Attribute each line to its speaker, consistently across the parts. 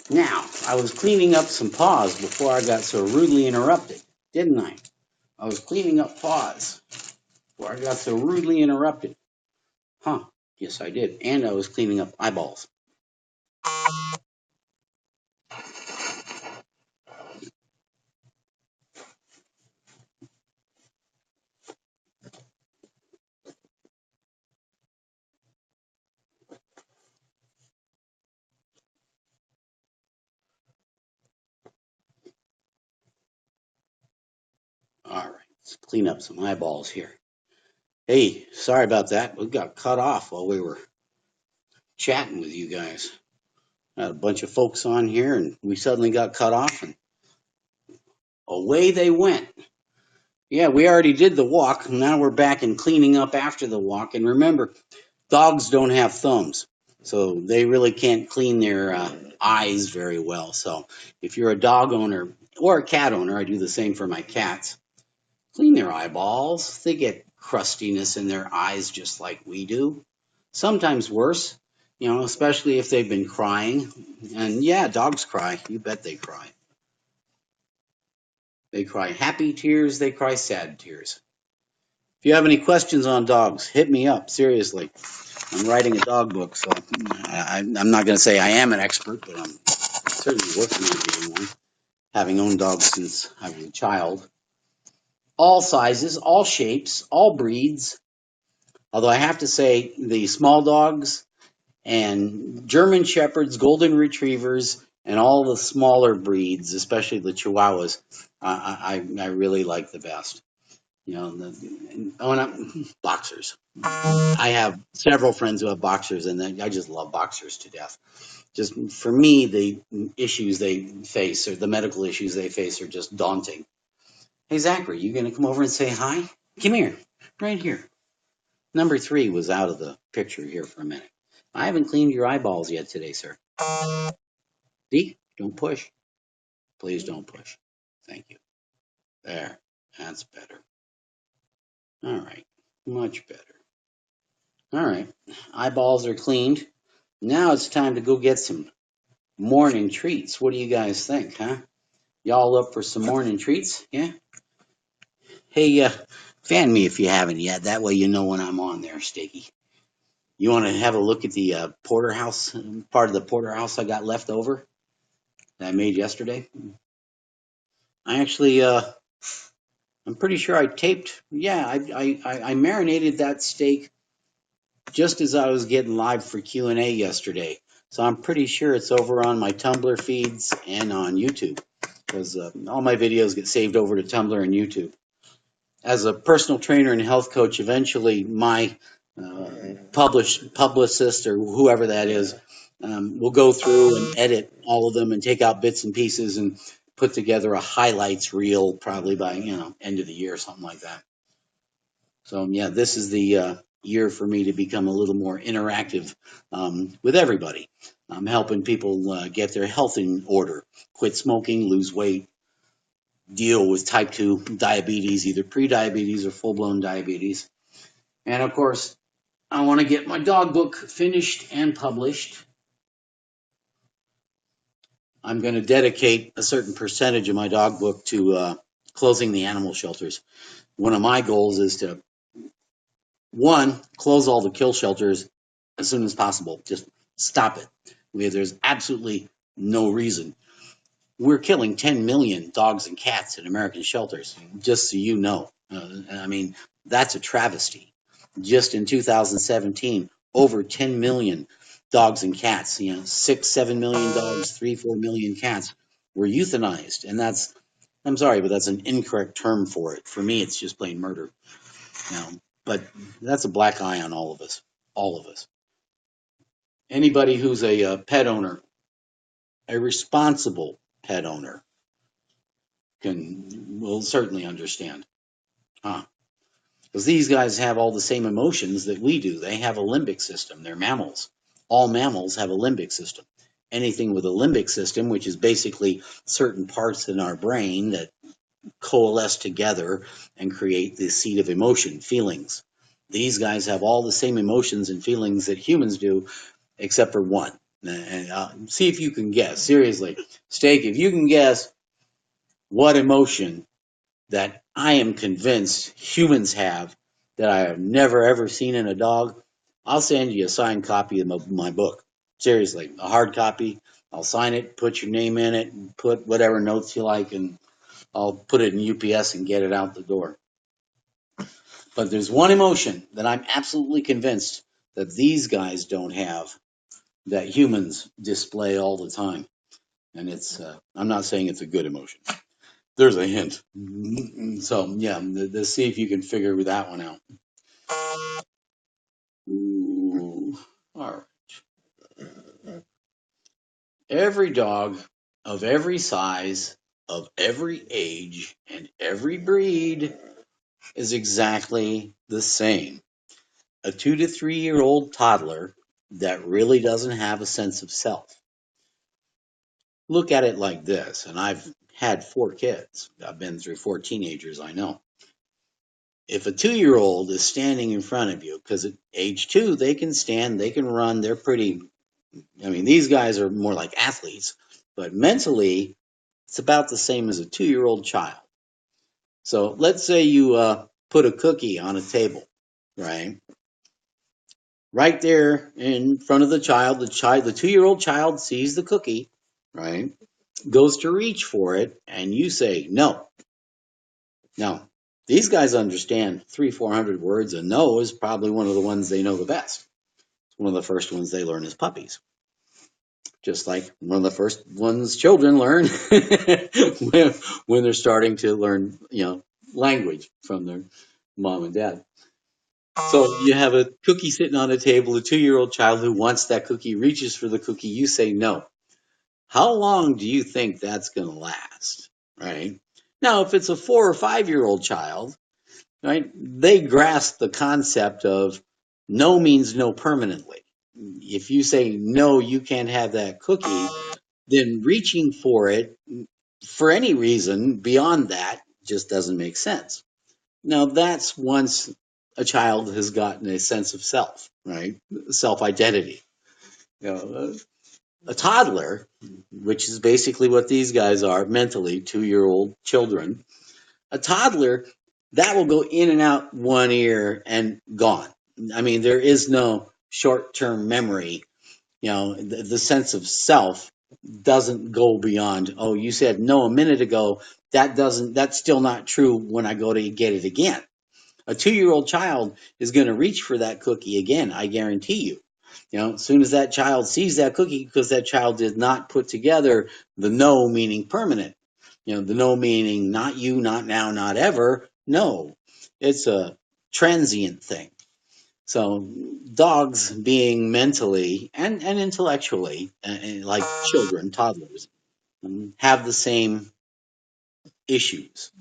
Speaker 1: Now, I was cleaning up some paws before I got so rudely interrupted, didn't I? I was cleaning up paws before I got so rudely interrupted. Huh, yes I did. And I was cleaning up eyeballs. All right, let's clean up some eyeballs here. Hey, sorry about that. We got cut off while we were chatting with you guys. I had a bunch of folks on here and we suddenly got cut off and away they went. Yeah, we already did the walk. Now we're back and cleaning up after the walk. And remember, dogs don't have thumbs, so they really can't clean their eyes very well. So if you're a dog owner or a cat owner, I do the same for my cats, clean their eyeballs. They get crustiness in their eyes just like we do. Sometimes worse, especially if they've been crying. And yeah, dogs cry. You bet they cry. They cry happy tears, they cry sad tears. If you have any questions on dogs, hit me up. Seriously. I'm writing a dog book, so I'm not going to say I am an expert, but I'm certainly working on getting one, having owned dogs since I was a child. All sizes, all shapes, all breeds. Although I have to say the small dogs and German Shepherds, Golden Retrievers, and all the smaller breeds, especially the Chihuahuas, I really like the best. Boxers. I have several friends who have boxers, and I just love boxers to death. Just for me, the issues they face or the medical issues they face are just daunting. Hey, Zachary, you going to come over and say hi? Come here, right here. Number 3 was out of the picture here for a minute. I haven't cleaned your eyeballs yet today, sir. See? Don't push. Please don't push. Thank you. There. That's better. All right. Much better. All right. Eyeballs are cleaned. Now it's time to go get some morning treats. What do you guys think, huh? Y'all up for some morning treats? Yeah? Hey, fan me if you haven't yet. That way you know when I'm on there, Stakey. You want to have a look at the porterhouse, part of the porterhouse I got left over that I made yesterday? I actually, I'm pretty sure I taped. Yeah, I marinated that steak just as I was getting live for Q&A yesterday. So I'm pretty sure it's over on my Tumblr feeds and on YouTube, because all my videos get saved over to Tumblr and YouTube. As a personal trainer and health coach, eventually my publicist or whoever that is will go through and edit all of them and take out bits and pieces and put together a highlights reel, probably by end of the year or something like that. So yeah, this is the year for me to become a little more interactive with everybody. I'm helping people get their health in order, quit smoking, lose weight, deal with type 2 diabetes, either pre-diabetes or full-blown diabetes. And of course, I want to get my dog book finished and published. I'm going to dedicate a certain percentage of my dog book to closing the animal shelters. One of my goals is to, one, close all the kill shelters as soon as possible. Just stop it. There's absolutely no reason. We're killing 10 million dogs and cats in American shelters, just so you know. I mean, that's a travesty. Just in 2017, over 10 million dogs and cats, 6, 7 million dogs, 3, 4 million cats were euthanized. And that's, I'm sorry, but that's an incorrect term for it. For me, it's just plain murder. But that's a black eye on all of us. All of us. Anybody who's a pet owner, a responsible pet owner, will certainly understand. Because these guys have all the same emotions that we do. They have a limbic system. They're mammals. All mammals have a limbic system. Anything with a limbic system, which is basically certain parts in our brain that coalesce together and create the seat of emotion, feelings. These guys have all the same emotions and feelings that humans do, except for one. And see if you can guess. Seriously, Steak, if you can guess what emotion that I am convinced humans have that I have never ever seen in a dog, I'll send you a signed copy of my book. Seriously, a hard copy. I'll sign it, put your name in it, and put whatever notes you like, and I'll put it in UPS and get it out the door. But there's one emotion that I'm absolutely convinced that these guys don't have that humans display all the time. And I'm not saying it's a good emotion. There's a hint. So, yeah, let's see if you can figure that one out. Ooh. All right. Every dog of every size, of every age, and every breed is exactly the same. A 2 to 3 year old toddler that really doesn't have a sense of self. Look at it like this, and I've had 4 kids. I've been through 4 teenagers, I know. If a 2 year old is standing in front of you, because at age 2, they can stand, they can run, they're pretty, I mean, these guys are more like athletes, but mentally, it's about the same as a 2 year old child. So let's say you put a cookie on a table, right? Right there in front of the child, the 2 year old child sees the cookie, right? Goes to reach for it, and you say no. Now, these guys understand 300-400 words, and no is probably one of the ones they know the best. It's one of the first ones they learn as puppies. Just like one of the first ones children learn when they're starting to learn, language from their mom and dad. So you have a cookie sitting on a table, a 2 year old child who wants that cookie, reaches for the cookie, you say no. How long do you think that's going to last? Right? Now, if it's a 4 or 5 year old child, right, they grasp the concept of no means no permanently. If you say no, you can't have that cookie, then reaching for it for any reason beyond that just doesn't make sense. Now, that's once a child has gotten a sense of self, right? Self identity. You know, a toddler, which is basically what these guys are mentally, 2 year old children, a toddler, that will go in and out one ear and gone. I mean, there is no short term memory. The sense of self doesn't go beyond, oh, you said no a minute ago. That's still not true when I go to get it again. A 2 year old child is going to reach for that cookie again, I guarantee you. As soon as that child sees that cookie, because that child did not put together the no meaning permanent, the no meaning not you, not now, not ever. No, it's a transient thing. So dogs being mentally and intellectually, like children, toddlers, have the same issues.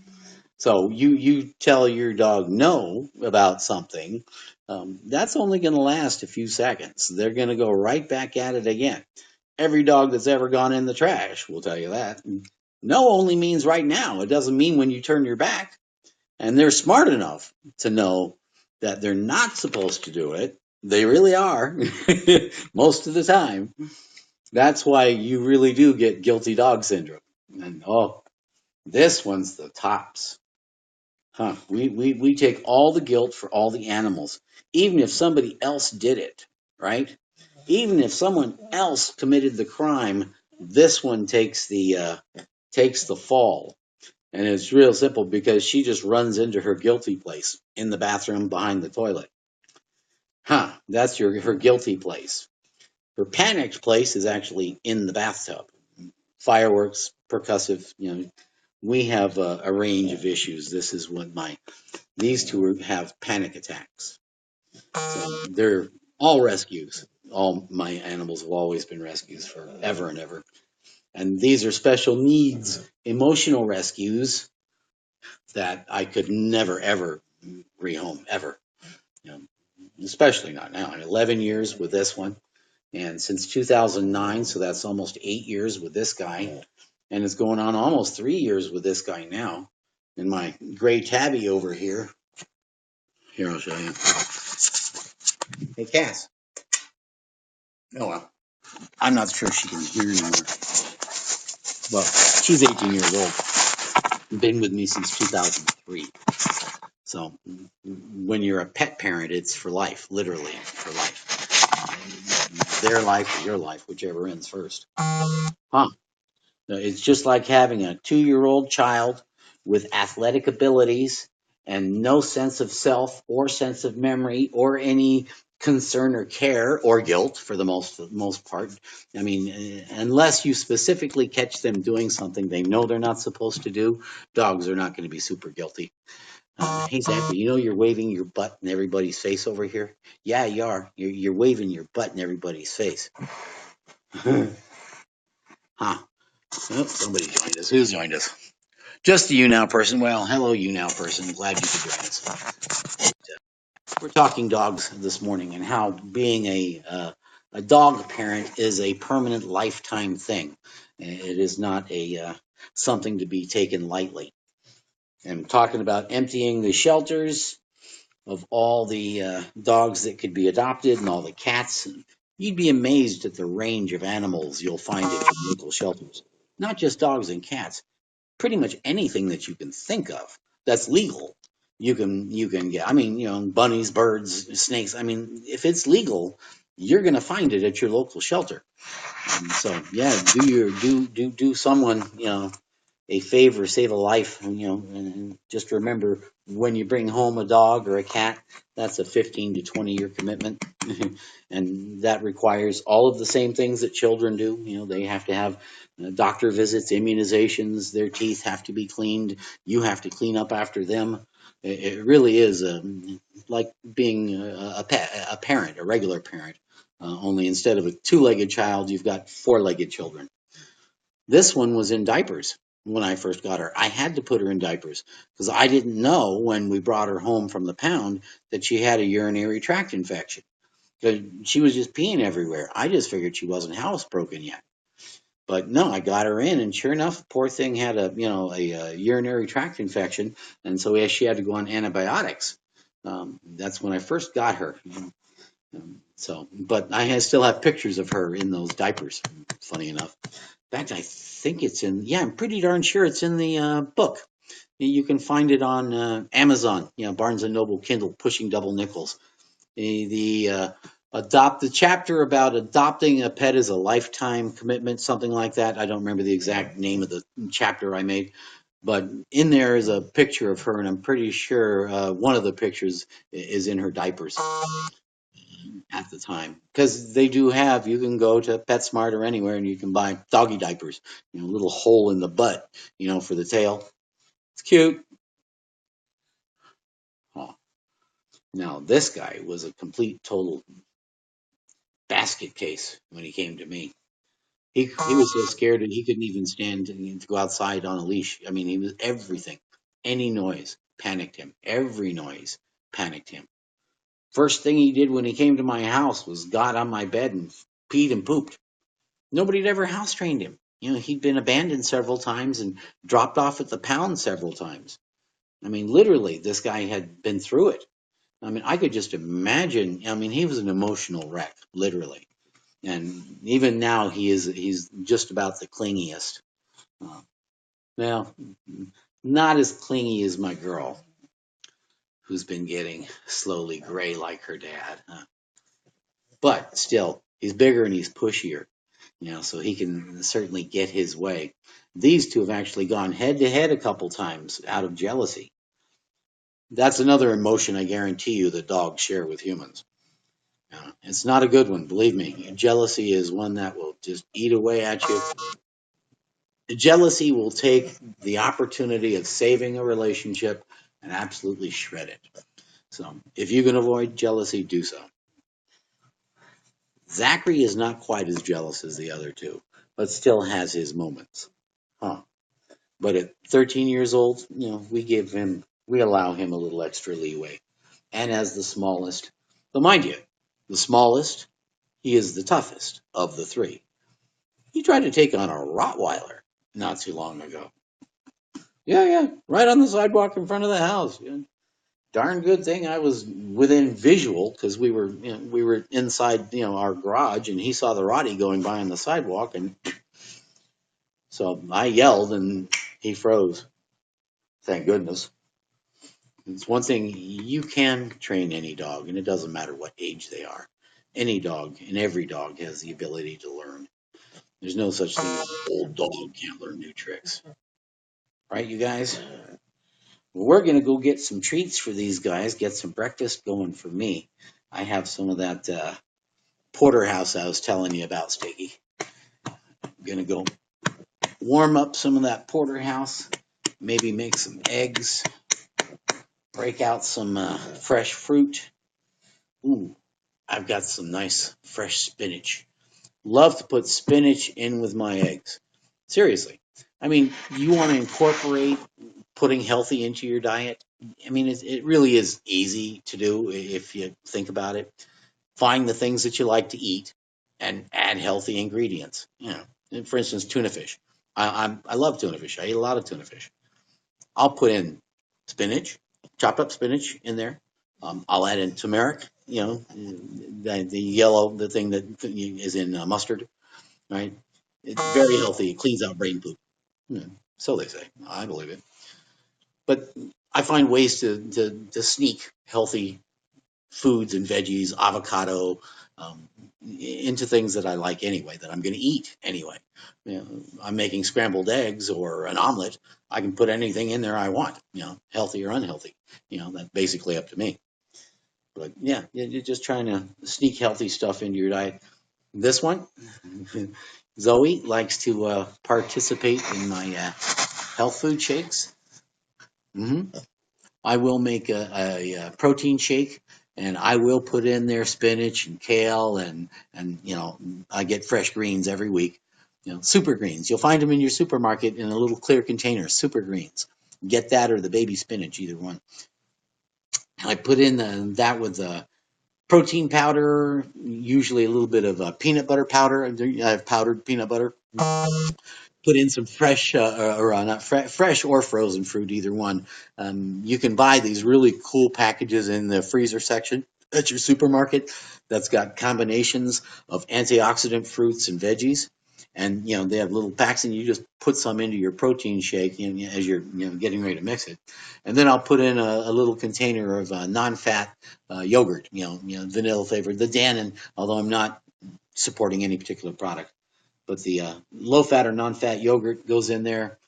Speaker 1: So you tell your dog no about something, that's only going to last a few seconds. They're going to go right back at it again. Every dog that's ever gone in the trash will tell you that. No only means right now. It doesn't mean when you turn your back. And they're smart enough to know that they're not supposed to do it. They really are most of the time. That's why you really do get guilty dog syndrome. And this one's the tops. Huh. We take all the guilt for all the animals, even if somebody else did it, right? Even if someone else committed the crime, this one takes the fall. And it's real simple because she just runs into her guilty place in the bathroom behind the toilet. That's her guilty place. Her panicked place is actually in the bathtub. Fireworks, percussive, we have a range of issues. This is what these two have panic attacks. So they're all rescues. All my animals have always been rescues forever and ever. And these are special needs, emotional rescues that I could never, ever rehome, ever. You know, Especially not now. 11 years with this one. And since 2009, so that's almost 8 years with this guy. And it's going on almost 3 years with this guy now. And my gray tabby over here. Here, I'll show you. Hey, Cass. Oh, well. I'm not sure if she can hear anymore. Well, she's 18 years old. Been with me since 2003. So when you're a pet parent, it's for life, literally for life. Their life or your life, whichever ends first. Huh. It's just like having a 2-year-old child with athletic abilities and no sense of self or sense of memory or any concern or care or guilt for the most part. I mean, unless you specifically catch them doing something they know they're not supposed to do, dogs are not going to be super guilty. Hey, Zachary, you know you're waving your butt in everybody's face over here? Yeah, you are. You're waving your butt in everybody's face. Huh. Oh, somebody joined us. Who's joined us? Just the YouNow person. Well, hello, YouNow person. Glad you could join us. We're talking dogs this morning and how being a dog parent is a permanent lifetime thing. It is not a something to be taken lightly. And talking about emptying the shelters of all the dogs that could be adopted and all the cats. You'd be amazed at the range of animals you'll find at your local shelters. Not just dogs and cats, pretty much anything that you can think of that's legal. You can get. I mean, bunnies, birds, snakes. I mean, if it's legal, you're going to find it at your local shelter. So yeah, do someone a favor, save a life, and just remember when you bring home a dog or a cat, that's a 15 to 20-year commitment, and that requires all of the same things that children do. They have to have doctor visits, immunizations, their teeth have to be cleaned, you have to clean up after them. It really is like being a parent, a regular parent. Only instead of a two-legged child, you've got four-legged children. This one was in diapers when I first got her. I had to put her in diapers because I didn't know when we brought her home from the pound that she had a urinary tract infection. 'Cause she was just peeing everywhere. I just figured she wasn't housebroken yet. But no, I got her in, and sure enough, poor thing had a urinary tract infection, and so she had to go on antibiotics. That's when I first got her. But still have pictures of her in those diapers. Funny enough. In fact, I think it's in. Yeah, I'm pretty darn sure it's in the book. You can find it on Amazon. Barnes and Noble Kindle, Pushing Double Nickels. The chapter about adopting a pet is a lifetime commitment, something like that. I don't remember the exact name of the chapter I made, but in there is a picture of her, and I'm pretty sure one of the pictures is in her diapers at the time, because they do have. You can go to PetSmart or anywhere, and you can buy doggy diapers. Little hole in the butt, for the tail. It's cute. Oh. Now this guy was a complete total basket case when he came to me. He was so scared that he couldn't even stand to go outside on a leash. I mean, he was everything. Any noise panicked him. Every noise panicked him. First thing he did when he came to my house was got on my bed and peed and pooped. Nobody had ever house trained him. He'd been abandoned several times and dropped off at the pound several times. I mean, literally, this guy had been through it. I mean, I could just imagine. I mean, he was an emotional wreck, literally. And even now, he's just about the clingiest. Uh, Now, not as clingy as my girl, who's been getting slowly gray like her dad. But still, he's bigger and he's pushier. So he can certainly get his way. These two have actually gone head to head a couple times out of jealousy. That's another emotion I guarantee you that dogs share with humans. It's not a good one, believe me. Jealousy is one that will just eat away at you. Jealousy will take the opportunity of saving a relationship and absolutely shred it. So if you can avoid jealousy, do so. Zachary is not quite as jealous as the other two, but still has his moments. Huh. But at 13 years old, we allow him a little extra leeway. And as the smallest, but mind you, the smallest, he is the toughest of the three. He tried to take on a Rottweiler not too long ago. Yeah, right on the sidewalk in front of the house. Yeah. Darn good thing I was within visual because we were inside our garage, and he saw the Roddy going by on the sidewalk, and so I yelled and he froze. Thank goodness. It's one thing you can train any dog, and it doesn't matter what age they are. Any dog and every dog has the ability to learn. There's no such thing as an old dog can't learn new tricks. Right, you guys? We're going to go get some treats for these guys, get some breakfast going for me. I have some of that porterhouse I was telling you about, Stiggy. I'm going to go warm up some of that porterhouse, maybe make some eggs, break out some fresh fruit. Ooh, I've got some nice fresh spinach. Love to put spinach in with my eggs. Seriously. I mean, you want to incorporate putting healthy into your diet. I mean, it really is easy to do if you think about it. Find the things that you like to eat and add healthy ingredients. For instance, tuna fish. I love tuna fish. I eat a lot of tuna fish. I'll put in spinach, chopped up spinach in there. I'll add in turmeric. The yellow, the thing that is in mustard, right? It's very healthy. It cleans out brain poop. Yeah, so they say. I believe it. But I find ways to sneak healthy foods and veggies, avocado, into things that I like anyway, that I'm going to eat anyway. I'm making scrambled eggs or an omelet. I can put anything in there I want, healthy or unhealthy. That's basically up to me. But yeah, you're just trying to sneak healthy stuff into your diet. This one, Zoe likes to participate in my health food shakes. hmm I will make a protein shake, and I will put in there spinach and kale, and I get fresh greens every week. Super greens. You'll find them in your supermarket in a little clear container. Super greens. Get that or the baby spinach, either one. I put in that with protein powder, usually a little bit of peanut butter powder. I have powdered peanut butter. Put in some fresh, or not fresh or frozen fruit, either one. You can buy these really cool packages in the freezer section at your supermarket that's got combinations of antioxidant fruits and veggies. And they have little packs, and you just put some into your protein shake as you're getting ready to mix it. And then I'll put in a little container of non-fat yogurt, vanilla flavored, the Dannon, although I'm not supporting any particular product. But the low fat or non fat yogurt goes in there,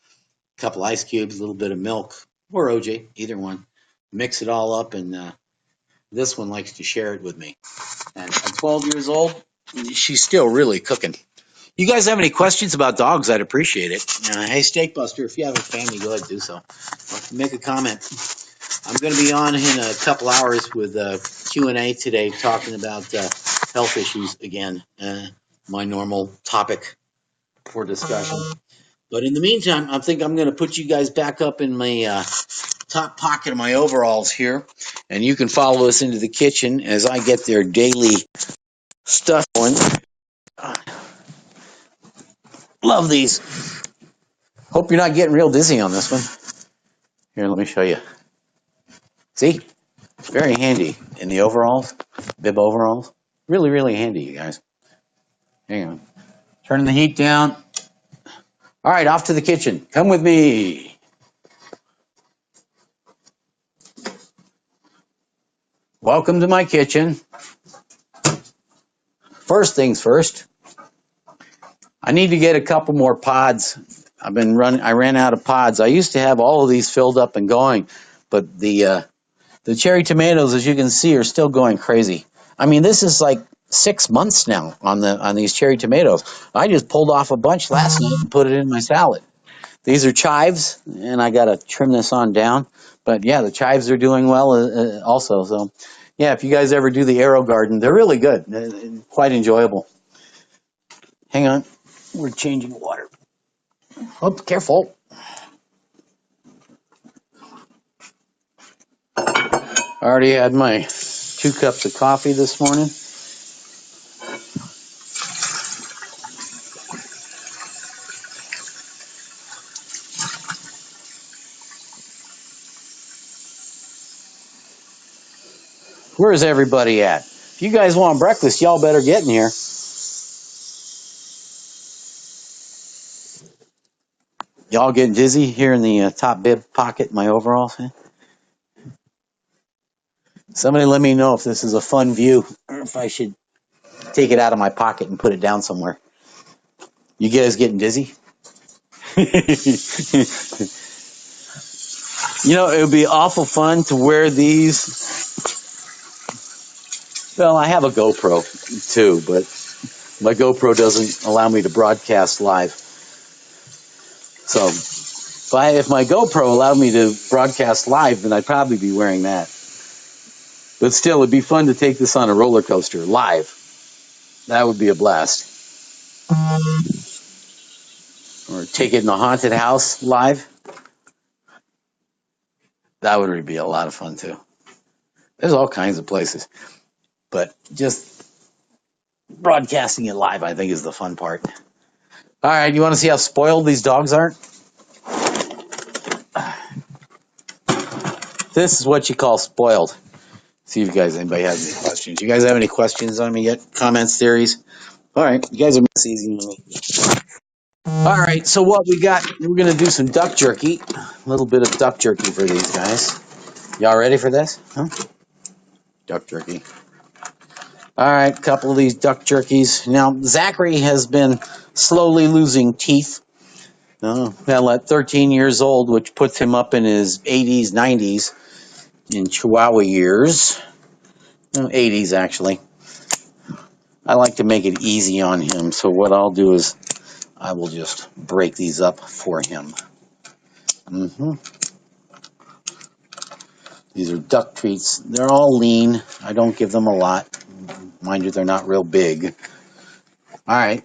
Speaker 1: a couple ice cubes, a little bit of milk, or OJ, either one. Mix it all up, and this one likes to share it with me. And at 12 years old, she's still really cooking. You guys have any questions about dogs? I'd appreciate it. Hey, Steakbuster, if you have a family, go ahead and do so. Make a comment. I'm going to be on in a couple hours with Q&A today, talking about health issues again. My normal topic for discussion. But in the meantime, I think I'm going to put you guys back up in my top pocket of my overalls here, and you can follow us into the kitchen as I get their daily stuff going. Love these. Hope you're not getting real dizzy on this one. Here, let me show you. See? It's very handy in the overalls, bib overalls. Really, really handy, you guys. Hang on. Turning the heat down. All right, off to the kitchen. Come with me. Welcome to my kitchen. First things first, I need to get a couple more pods. I ran out of pods. I used to have all of these filled up and going, but the cherry tomatoes, as you can see, are still going crazy. I mean, this is like 6 months now on these cherry tomatoes. I just pulled off a bunch last night and put it in my salad. These are chives, and I got to trim this on down. But yeah, the chives are doing well also. So yeah, if you guys ever do the Arrow Garden, they're really good. Quite enjoyable. Hang on, we're changing water. Oh, careful. I already had my 2 cups of coffee this morning. Where's everybody at? If you guys want breakfast, y'all better get in here. Y'all getting dizzy here in the top bib pocket in my overalls? Somebody let me know if this is a fun view or if I should take it out of my pocket and put it down somewhere. You guys getting dizzy? You know, it would be awful fun to wear these. Well, I have a GoPro too, but my GoPro doesn't allow me to broadcast live. So if my GoPro allowed me to broadcast live, then I'd probably be wearing that. But still, it'd be fun to take this on a roller coaster live. That would be a blast. Or take it in a haunted house live. That would be a lot of fun too. There's all kinds of places. But just broadcasting it live, I think, is the fun part. All right, you want to see how spoiled these dogs are? This is what you call spoiled. See if you guys, anybody has any questions. You guys have any questions on me yet? Comments, theories? All right, you guys are miss easy on me. All right, so what we got, we're going to do some duck jerky. A little bit of duck jerky for these guys. Y'all ready for this? Huh? Duck jerky. All right, a couple of these duck jerkies. Now, Zachary has been slowly losing teeth. Now, at 13 years old, which puts him up in his 80s, 90s, in Chihuahua years. 80s, actually. I like to make it easy on him, so what I'll do is I will just break these up for him. These are duck treats. They're all lean. I don't give them a lot. Mind you, they're not real big. All right.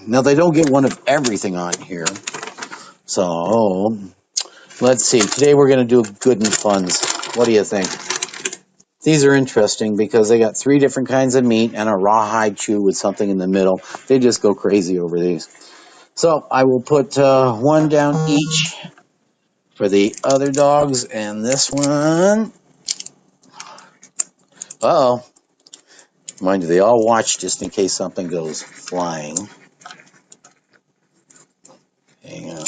Speaker 1: Now, they don't get one of everything on here. So, let's see. Today we're going to do good and funs. What do you think? These are interesting because they got 3 different kinds of meat and a rawhide chew with something in the middle. They just go crazy over these. So, I will put 1 down each for the other dogs, and this one. Uh-oh. Mind you, they all watch just in case something goes flying. Hang on.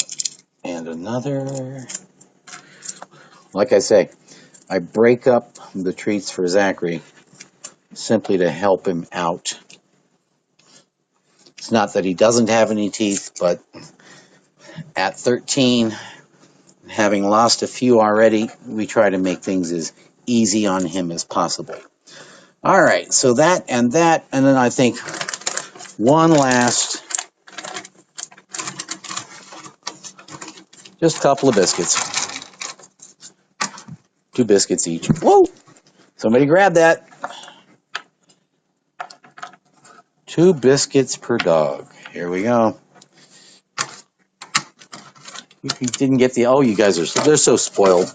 Speaker 1: And another. Like I say, I break up the treats for Zachary simply to help him out. It's not that he doesn't have any teeth, but at 13, having lost a few already, we try to make things as easy on him as possible. All right, so that, and then I think one last, just a couple of biscuits. 2 biscuits each. Whoa! Somebody grab that. 2 biscuits per dog. Here we go. You didn't get the, oh, you guys they're so spoiled.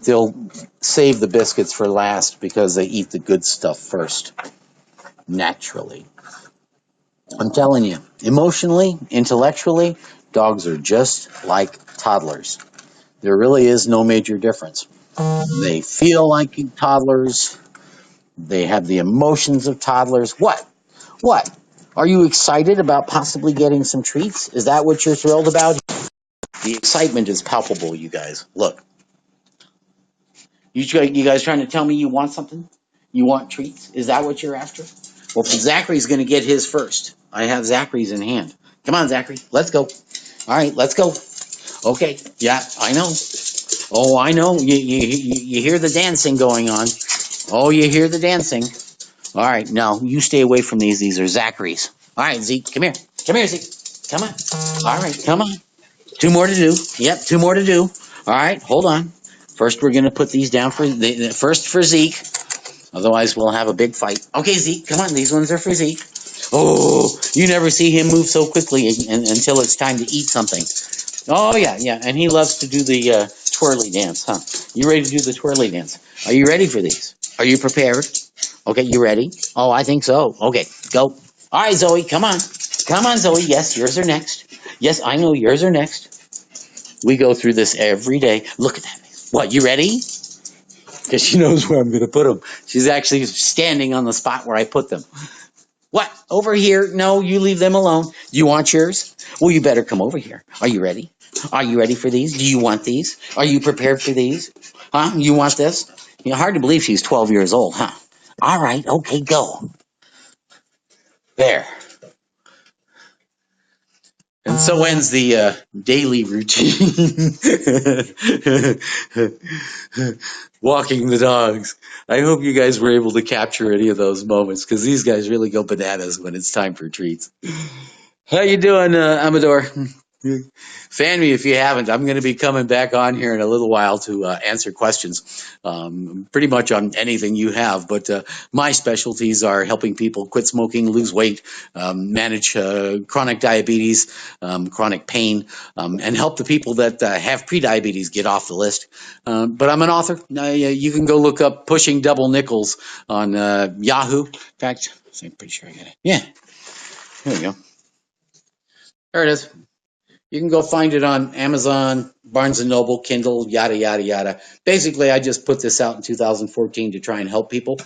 Speaker 1: They'll save the biscuits for last because they eat the good stuff first. Naturally. I'm telling you, emotionally, intellectually, dogs are just like toddlers. There really is no major difference. They feel like toddlers. They have the emotions of toddlers. What? Are you excited about possibly getting some treats? Is that what you're thrilled about? The excitement is palpable, you guys. Look. You guys trying to tell me you want something? You want treats? Is that what you're after? Well, Zachary's going to get his first. I have Zachary's in hand. Come on, Zachary. Let's go. All right, let's go. Okay. Yeah, I know. Oh, I know. You hear the dancing going on. Oh, you hear the dancing. All right, now you stay away from these. These are Zachary's. All right, Zeke, come here. Come here, Zeke. Come on. All right, come on. 2 more to do. Yep, 2 more to do. All right, hold on. First, we're going to put these down first for Zeke. Otherwise, we'll have a big fight. Okay, Zeke, come on. These ones are for Zeke. Oh, you never see him move so quickly until it's time to eat something. Oh, yeah. And he loves to do the twirly dance, huh? You ready to do the twirly dance? Are you ready for these? Are you prepared? Okay, you ready? Oh, I think so. Okay, go. All right, Zoe, come on. Come on, Zoe. Yes, yours are next. Yes, I know yours are next. We go through this every day. Look at that. What, you ready? because she knows where I'm going to put them. She's actually standing on the spot where I put them. What? Over here? No, you leave them alone. Do you want yours? Well, you better come over here. Are you ready? Are you ready for these? Do you want these? Are you prepared for these? Huh? You want this? You know, hard to believe she's 12 years old, huh? All right, okay, go. There. And so ends the daily routine. Walking the dogs. I hope you guys were able to capture any of those moments because these guys really go bananas when it's time for treats. How you doing, Amador? Fan me if you haven't. I'm going to be coming back on here in a little while to answer questions, pretty much on anything you have. But my specialties are helping people quit smoking, lose weight, manage chronic diabetes, chronic pain, and help the people that have prediabetes get off the list. But I'm an author. You can go look up Pushing Double Nickels on Yahoo. In fact, I'm pretty sure I got it. Yeah, there we go. There it is. You can go find it on Amazon, Barnes and Noble, Kindle, yada, yada, yada. Basically, I just put this out in 2014 to try and help people.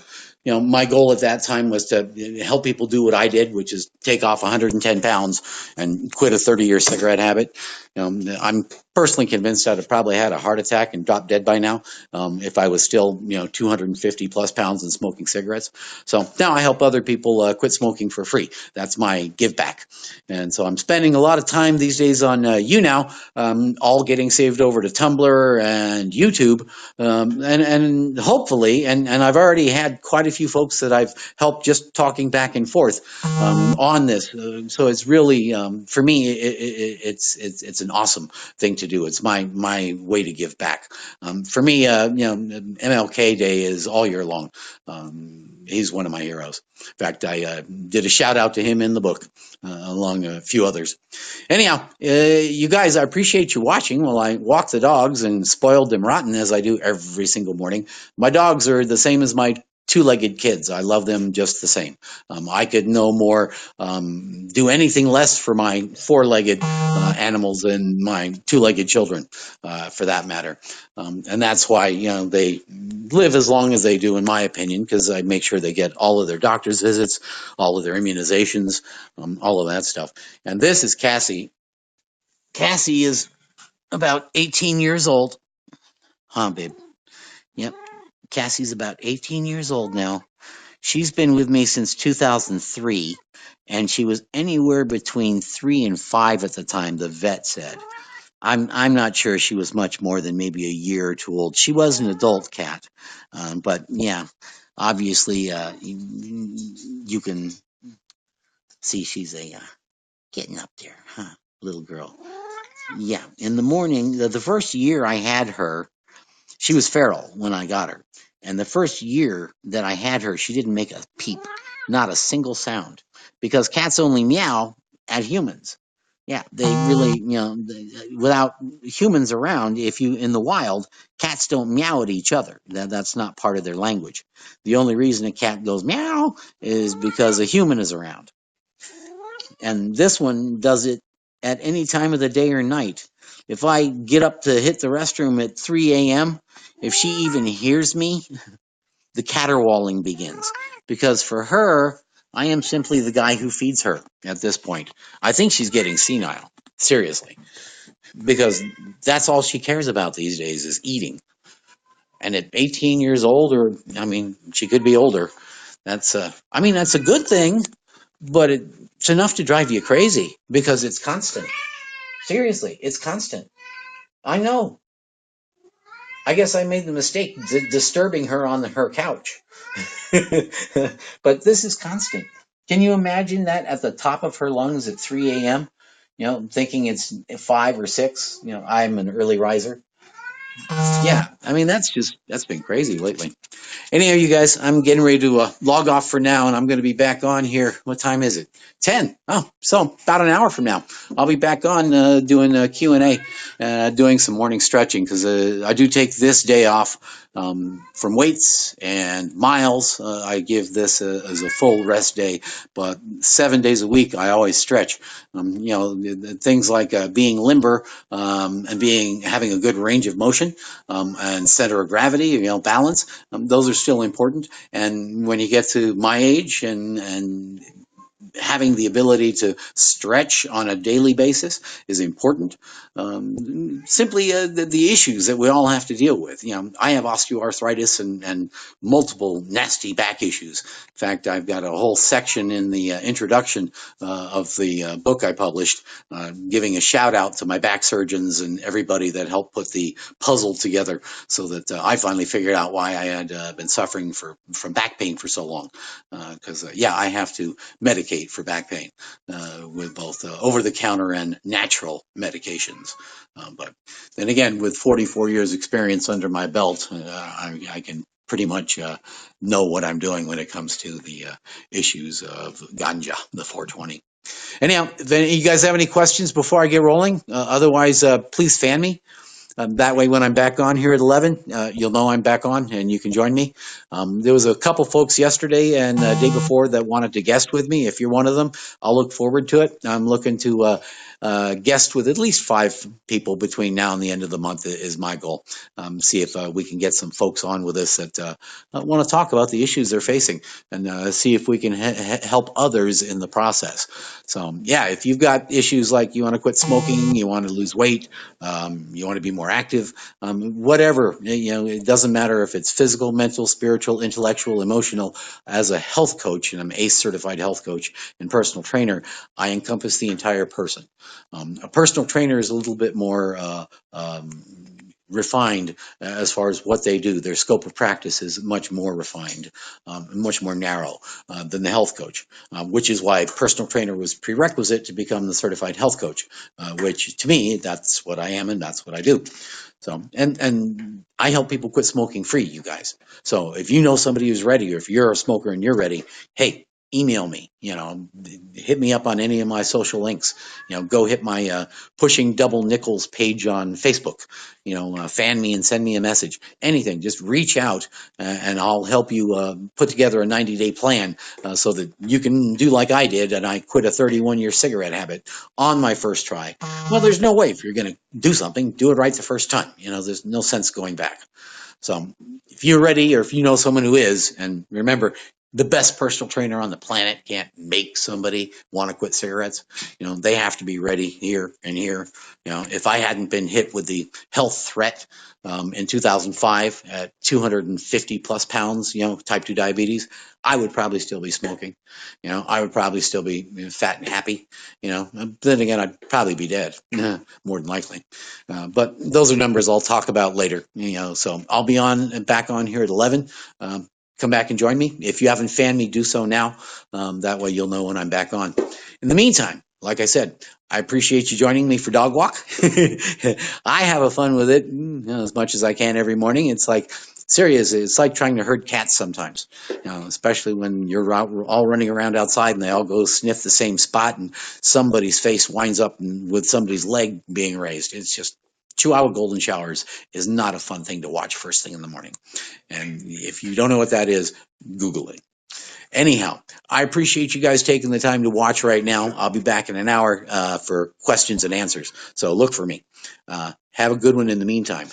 Speaker 1: You know, my goal at that time was to help people do what I did, which is take off 110 pounds and quit a 30-year cigarette habit. I'm personally convinced I'd have probably had a heart attack and dropped dead by now if I was still, 250 plus pounds and smoking cigarettes. So now I help other people quit smoking for free. That's my give back. And so I'm spending a lot of time these days on YouNow, all getting saved over to Tumblr and YouTube, and hopefully, and I've already had quite a few folks that I've helped just talking back and forth on this. So it's really, for me, it's an awesome thing to do. It's my way to give back. For me, MLK Day is all year long. He's one of my heroes. In fact, I did a shout out to him in the book, along a few others. Anyhow, you guys, I appreciate you watching while I walk the dogs and spoiled them rotten as I do every single morning. My dogs are the same as my two-legged kids. I love them just the same. I could no more do anything less for my four-legged animals than my two-legged children, for that matter. And that's why, they live as long as they do, in my opinion, because I make sure they get all of their doctor's visits, all of their immunizations, all of that stuff. And this is Cassie. Cassie is about 18 years old. Huh, babe? Yep. Cassie's about 18 years old now. She's been with me since 2003, and she was anywhere between 3 and 5 at the time, the vet said. I'm not sure she was much more than maybe a year or two old. She was an adult cat, but yeah, obviously you can see she's getting up there, huh, little girl. Yeah, in the morning, the first year I had her, she was feral when I got her. And the first year that I had her, she didn't make a peep, not a single sound, because cats only meow at humans. Yeah, they really, without humans around, if you in the wild, cats don't meow at each other. That's not part of their language. The only reason a cat goes meow is because a human is around. And this one does it at any time of the day or night. If I get up to hit the restroom at 3 a.m., if she even hears me, the caterwauling begins. Because for her, I am simply the guy who feeds her at this point. I think she's getting senile, seriously, because that's all she cares about these days is eating. And at 18 years old, or she could be older, that's a good thing, but it's enough to drive you crazy because it's constant. Seriously, it's constant. I know. I guess I made the mistake disturbing her on her couch. But this is constant. Can you imagine that at the top of her lungs at 3 a.m.? Thinking it's 5 or 6. I'm an early riser. Yeah, that's been crazy lately. Anyhow, you guys, I'm getting ready to log off for now, and I'm going to be back on here. What time is it? 10. Oh, so about an hour from now, I'll be back on doing a Q&A, doing some morning stretching, because I do take this day off from weights and miles. I give this as a full rest day, but 7 days a week I always stretch. Things like being limber and being having a good range of motion and center of gravity, balance. Those are still important. And when you get to my age and having the ability to stretch on a daily basis is important. Simply the issues that we all have to deal with. I have osteoarthritis and multiple nasty back issues. In fact, I've got a whole section in the introduction of the book I published, giving a shout out to my back surgeons and everybody that helped put the puzzle together, so that I finally figured out why I had been suffering from back pain for so long. Because I have to medicate for back pain with both over-the-counter and natural medications. But then again, with 44 years experience under my belt, I can pretty much know what I'm doing when it comes to the issues of ganja, the 420. Anyhow, if you guys have any questions before I get rolling, otherwise, please fan me. That way, when I'm back on here at 11, you'll know I'm back on and you can join me. There was a couple folks yesterday and the day before that wanted to guest with me. If you're one of them, I'll look forward to it. I'm looking to guest with at least 5 people between now and the end of the month is my goal. See if we can get some folks on with us that want to talk about the issues they're facing and see if we can help others in the process. So, if you've got issues like you want to quit smoking, you want to lose weight, you want to be more active, whatever, it doesn't matter if it's physical, mental, spiritual, intellectual, emotional. As a health coach, and I'm ACE certified health coach and personal trainer, I encompass the entire person. A personal trainer is a little bit more refined as far as what they do. Their scope of practice is much more refined, much more narrow than the health coach, which is why personal trainer was prerequisite to become the certified health coach, which to me, that's what I am and that's what I do. So, and I help people quit smoking free, you guys. So if you know somebody who's ready, or if you're a smoker and you're ready, hey, email me, hit me up on any of my social links, go hit my Pushing Double Nickels page on Facebook, fan me and send me a message, anything, just reach out and I'll help you put together a 90-day plan so that you can do like I did, and I quit a 31-year cigarette habit on my first try. Well, there's no way if you're going to do something, do it right the first time. There's no sense going back. So if you're ready, or if you know someone who is, and remember, the best personal trainer on the planet can't make somebody want to quit cigarettes. They have to be ready here and here. If I hadn't been hit with the health threat in 2005 at 250 plus pounds, type 2 diabetes, I would probably still be smoking. I would probably still be fat and happy. Then again, I'd probably be dead, more than likely. But those are numbers I'll talk about later. So I'll be back on here at 11. Come back and join me. If you haven't fanned me, do so now. That way you'll know when I'm back on. In the meantime, like I said, I appreciate you joining me for Dog Walk. I have a fun with it as much as I can every morning. It's like, serious, it's like trying to herd cats sometimes, especially when you're all running around outside and they all go sniff the same spot and somebody's face winds up with somebody's leg being raised. It's just 2-hour golden showers is not a fun thing to watch first thing in the morning. And if you don't know what that is, Google it. Anyhow, I appreciate you guys taking the time to watch right now. I'll be back in an hour for questions and answers. So look for me. Have a good one in the meantime.